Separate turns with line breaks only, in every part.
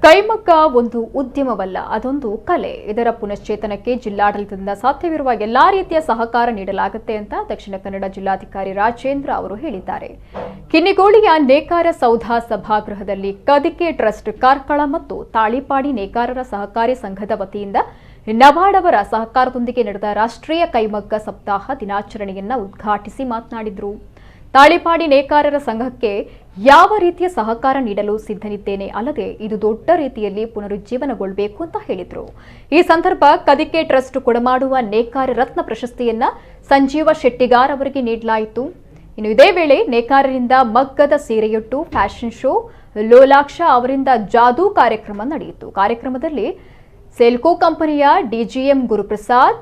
ಕೈಮಗ್ಗ ಒಂದು ಉದ್ಯಮವಲ್ಲ, ಅದೊಂದು ಕಲೆ. ಇದರ ಪುನಶ್ಚೇತನಕ್ಕೆ ಜಿಲ್ಲಾಡಳಿತದಿಂದ ಸಾಧ್ಯವಿರುವ ಎಲ್ಲಾ ರೀತಿಯ ಸಹಕಾರ ನೀಡಲಾಗುತ್ತೆ ಅಂತ ದಕ್ಷಿಣ ಕನ್ನಡ ಜಿಲ್ಲಾಧಿಕಾರಿ ರಾಜೇಂದ್ರ ಅವರು ಹೇಳಿದ್ದಾರೆ. ಕಿನ್ನಿಗೋಳಿಯ ನೇಕಾರ ಸೌಧ ಸಭಾಗೃಹದಲ್ಲಿ ಕದಿಕೆ ಟ್ರಸ್ಟ್ ಕಾರ್ಕಳ ಮತ್ತು ತಾಳಿಪಾಡಿ ನೇಕಾರರ ಸಹಕಾರಿ ಸಂಘದ ವತಿಯಿಂದ ನಬಾರ್ಡ್ ಅವರ ಸಹಕಾರದೊಂದಿಗೆ ನಡೆದ ರಾಷ್ಟ್ರೀಯ ಕೈಮಗ್ಗ ಸಪ್ತಾಹ ದಿನಾಚರಣೆಯನ್ನ ಉದ್ಘಾಟಿಸಿ ಮಾತನಾಡಿದರು. ತಾಳಿಪಾಡಿ ನೇಕಾರರ ಸಂಘಕ್ಕೆ ಯಾವ ರೀತಿಯ ಸಹಕಾರ ನೀಡಲು ಸಿದ್ಧನಿದ್ದೇನೆ, ಅಲ್ಲದೆ ಇದು ದೊಡ್ಡ ರೀತಿಯಲ್ಲಿ ಪುನರುಜ್ಜೀವನಗೊಳ್ಳಬೇಕು ಅಂತ ಹೇಳಿದರು. ಈ ಸಂದರ್ಭ ಕದಿಕೆ ಟ್ರಸ್ಟ್ ಕೊಡಮಾಡುವ ನೇಕಾರ ರತ್ನ ಪ್ರಶಸ್ತಿಯನ್ನ ಸಂಜೀವ ಶೆಟ್ಟಿಗಾರ್ ಅವರಿಗೆ ನೀಡಲಾಯಿತು. ಇನ್ನು ಇದೇ ವೇಳೆ ನೇಕಾರರಿಂದ ಮಗ್ಗದ ಸೀರೆಯುಟ್ಟು ಫ್ಯಾಷನ್ ಶೋ, ಲೋಲಾಕ್ಷ ಅವರಿಂದ ಜಾದೂ ಕಾರ್ಯಕ್ರಮ ನಡೆಯಿತು. ಕಾರ್ಯಕ್ರಮದಲ್ಲಿ ಸೆಲ್ಕೋ ಕಂಪನಿಯ ಡಿಜಿಎಂ ಗುರುಪ್ರಸಾದ್,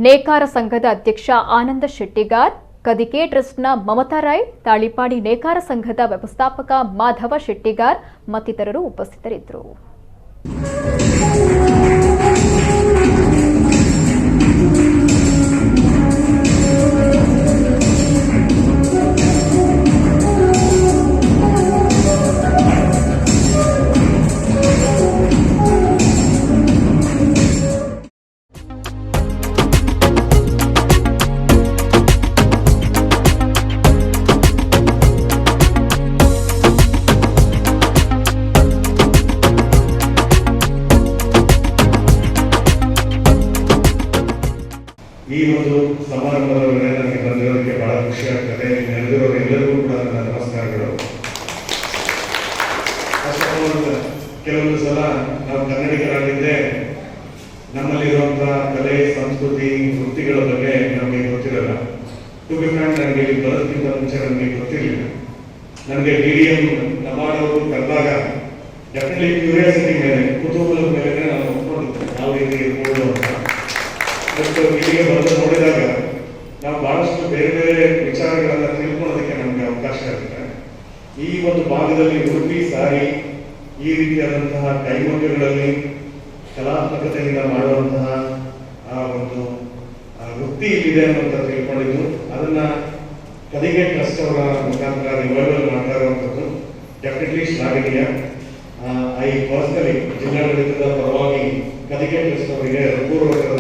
ನೇಕಾರ ಸಂಘದ ಅಧ್ಯಕ್ಷ ಆನಂದ ಶೆಟ್ಟಿಗಾರ್, ಕದಿಕೆ ಟ್ರಸ್ಟ್ನ ಮಮತಾ ರಾಯ್, ತಾಳಿಪಾಡಿ ನೇಕಾರ ಸಂಘದ ವ್ಯವಸ್ಥಾಪಕ ಮಾಧವ ಶೆಟ್ಟಿಗಾರ್ ಮತ್ತಿತರರು ಉಪಸ್ಥಿತರಿದ್ದರು.
ಈ ಒಂದು ಸಮಾರಂಭದ ವೇಳೆ ನನಗೆ ಬಂದಿರೋದಕ್ಕೆ ಬಹಳ ಖುಷಿ ಆಗ್ತದೆ. ನೆರೆದಿರೋರೆಲ್ಲರಿಗೂ ಕೂಡ ನನ್ನ ನಮಸ್ಕಾರಗಳು. ಕೆಲವೊಂದು ಸಲ ನಾವು ಕನ್ನಡಿಗರಾಗಿದ್ದೆ ನಮ್ಮಲ್ಲಿರುವಂತಹ ಕಲೆ, ಸಂಸ್ಕೃತಿ, ವೃತ್ತಿಗಳ ಬಗ್ಗೆ ನಮಗೆ ಗೊತ್ತಿರಲ್ಲ. ಟು ಬಿ ಫ್ರಾಂಕ್, ನನಗೆ ಇಲ್ಲಿ ಬರೋದಕ್ಕಿಂತ ಮುಂಚೆ ನನಗೆ ಗೊತ್ತಿರಲಿಲ್ಲ. ನನಗೆ ಡಿಡಿಎಂ ನಬಾರ್ಡ್ ಅವರು ಕರೆದಾಗ ಡೆಫಿನೆಟ್ಲಿ ಕ್ಯೂರಿಯಾಸಿಟಿ ಮೇಲೆ, ಕುತೂಹಲದ ಮೇಲೆ ನಾನು ಒಪ್ಕೊಂಡಿದ್ದೆ ಯಾವ ರೀತಿ ಇರ್ಬೋದು ಅಂತ. ಮತ್ತು ಇಲ್ಲಿಗೆ ಬಂದು ನೋಡಿದಾಗ ನಾವು ಬಹಳಷ್ಟು ಬೇರೆ ಬೇರೆ ವಿಚಾರಗಳನ್ನ ತಿಳ್ಕೊಳ್ಳೋದಕ್ಕೆ ನಮಗೆ ಅವಕಾಶ ಇರುತ್ತೆ. ಈ ಒಂದು ಭಾಗದಲ್ಲಿ ಉಡುಪಿ ಸಾರಿ ಈ ರೀತಿಯಾದಂತಹ ಕೈಮಗ್ಗಗಳಲ್ಲಿ ಕಲಾತ್ಮಕತೆಯಿಂದ ಮಾಡುವಂತಹ ಆ ಒಂದು ವೃತ್ತಿ ಇಲ್ಲಿದೆ ಅಂತ ತಿಳ್ಕೊಂಡಿದ್ದು, ಅದನ್ನ ಕದಿಗೆ ಟ್ರಸ್ಟ್ ಅವರ ಮುಖಾಂತರ ರಿವೈವಲ್ ಮಾಡ್ತಾ ಇರುವಂಥದ್ದು ಡೆಫಿನೆಟ್ಲಿ ಶ್ಲಾಘನೀಯ. ಐ ಪರ್ಸನಲಿ ಜಿಲ್ಲಾಡಳಿತದ ಪರವಾಗಿ ಕದಿಗೆ ಟ್ರಸ್ಟ್ ಅವರಿಗೆ ಪೂರ್ವಕದ